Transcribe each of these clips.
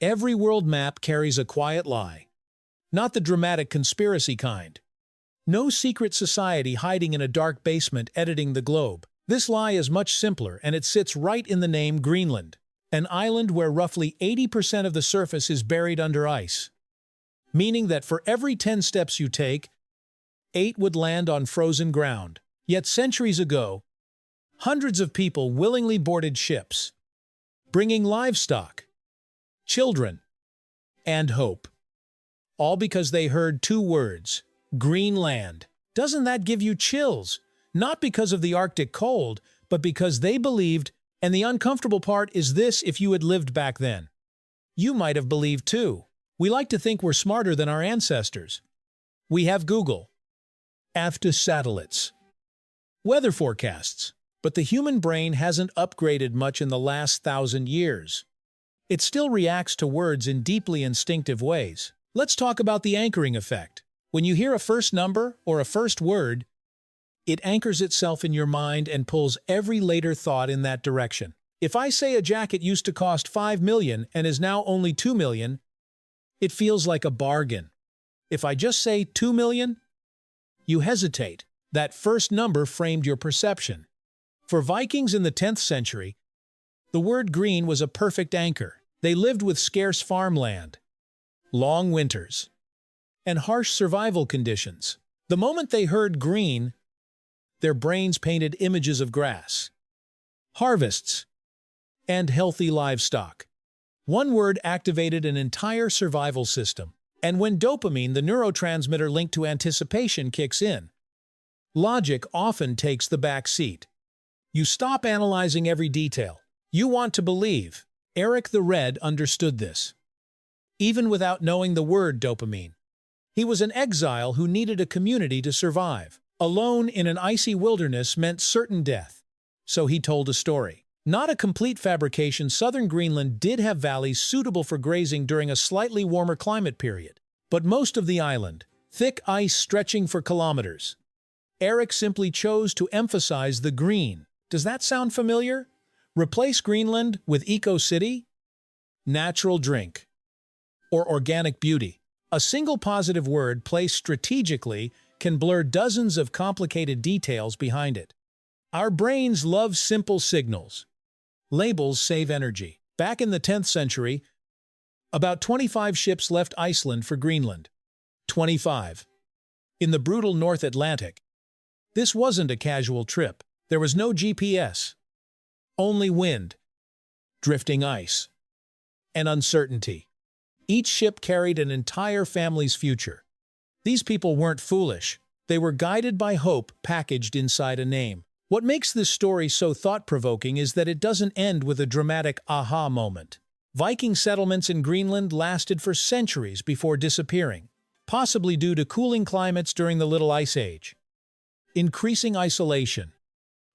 Every world map carries a quiet lie. Not the dramatic conspiracy kind. No secret society hiding in a dark basement editing the globe. This lie is much simpler, and it sits right in the name Greenland, an island where roughly 80% of the surface is buried under ice. Meaning that for every 10 steps you take, 8 would land on frozen ground. Yet centuries ago, hundreds of people willingly boarded ships, bringing livestock, children, and hope. All because they heard 2 words, Greenland. Doesn't that give you chills? Not because of the Arctic cold, but because they believed, and the uncomfortable part is this: if you had lived back then, you might have believed too. We like to think we're smarter than our ancestors. We have Google, after satellites, weather forecasts, but the human brain hasn't upgraded much in the last 1,000 years. It still reacts to words in deeply instinctive ways. Let's talk about the anchoring effect. When you hear a first number or a first word, it anchors itself in your mind and pulls every later thought in that direction. If I say a jacket used to cost $5 million and is now only $2 million, it feels like a bargain. If I just say $2 million, you hesitate. That first number framed your perception. For Vikings in the 10th century, the word green was a perfect anchor. They lived with scarce farmland, long winters, and harsh survival conditions. The moment they heard green, their brains painted images of grass, harvests, and healthy livestock. One word activated an entire survival system. And when dopamine, the neurotransmitter linked to anticipation, kicks in, logic often takes the back seat. You stop analyzing every detail. You want to believe. Eric the Red understood this. Even without knowing the word dopamine. He was an exile who needed a community to survive. Alone in an icy wilderness meant certain death. So he told a story. Not a complete fabrication, southern Greenland did have valleys suitable for grazing during a slightly warmer climate period. But most of the island, thick ice stretching for kilometers. Eric simply chose to emphasize the green. Does that sound familiar? Replace Greenland with eco-city, natural drink, or organic beauty. A single positive word placed strategically can blur dozens of complicated details behind it. Our brains love simple signals. Labels save energy. Back in the 10th century, about 25 ships left Iceland for Greenland. 25. In the brutal North Atlantic. This wasn't a casual trip. There was no GPS. Only wind, drifting ice, and uncertainty. Each ship carried an entire family's future. These people weren't foolish. They were guided by hope packaged inside a name. What makes this story so thought-provoking is that it doesn't end with a dramatic aha moment. Viking settlements in Greenland lasted for centuries before disappearing, possibly due to cooling climates during the Little Ice Age, increasing isolation,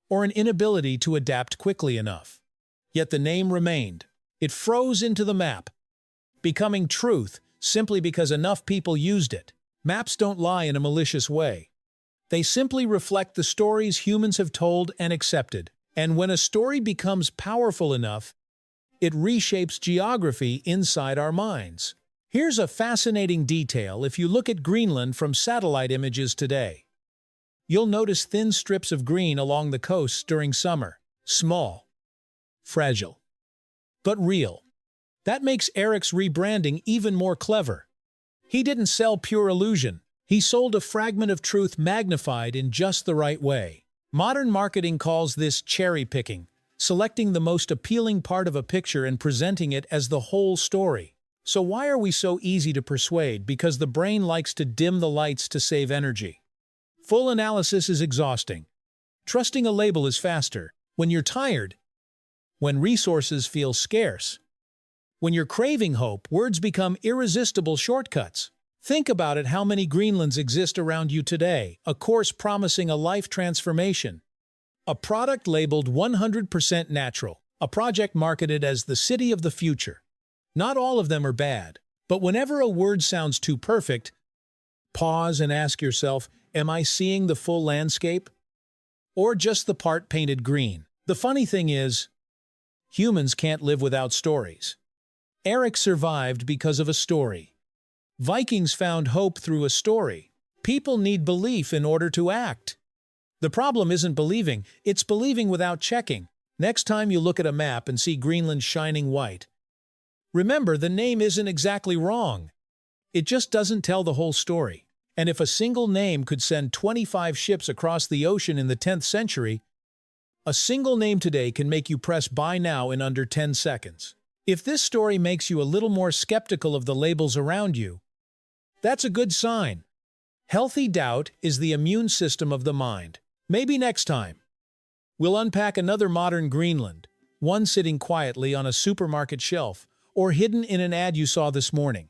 or an inability to adapt quickly enough. Yet the name remained. It froze into the map, becoming truth simply because enough people used it. Maps don't lie in a malicious way. They simply reflect the stories humans have told and accepted. And when a story becomes powerful enough, it reshapes geography inside our minds. Here's a fascinating detail if you look at Greenland from satellite images today. You'll notice thin strips of green along the coasts during summer. Small, fragile, but real. That makes Eric's rebranding even more clever. He didn't sell pure illusion. He sold a fragment of truth magnified in just the right way. Modern marketing calls this cherry-picking, selecting the most appealing part of a picture and presenting it as the whole story. So why are we so easy to persuade? Because the brain likes to dim the lights to save energy. Full analysis is exhausting. Trusting a label is faster. When you're tired, when resources feel scarce, when you're craving hope, words become irresistible shortcuts. Think about it: how many Greenlands exist around you today? A course promising a life transformation. A product labeled 100% natural. A project marketed as the city of the future. Not all of them are bad, but whenever a word sounds too perfect, pause and ask yourself, am I seeing the full landscape? Or just the part painted green? The funny thing is, humans can't live without stories. Eric survived because of a story. Vikings found hope through a story. People need belief in order to act. The problem isn't believing, it's believing without checking. Next time you look at a map and see Greenland shining white, remember the name isn't exactly wrong. It just doesn't tell the whole story. And if a single name could send 25 ships across the ocean in the 10th century, a single name today can make you press buy now in under 10 seconds. If this story makes you a little more skeptical of the labels around you, that's a good sign. Healthy doubt is the immune system of the mind. Maybe next time, we'll unpack another modern Greenland, one sitting quietly on a supermarket shelf or hidden in an ad you saw this morning.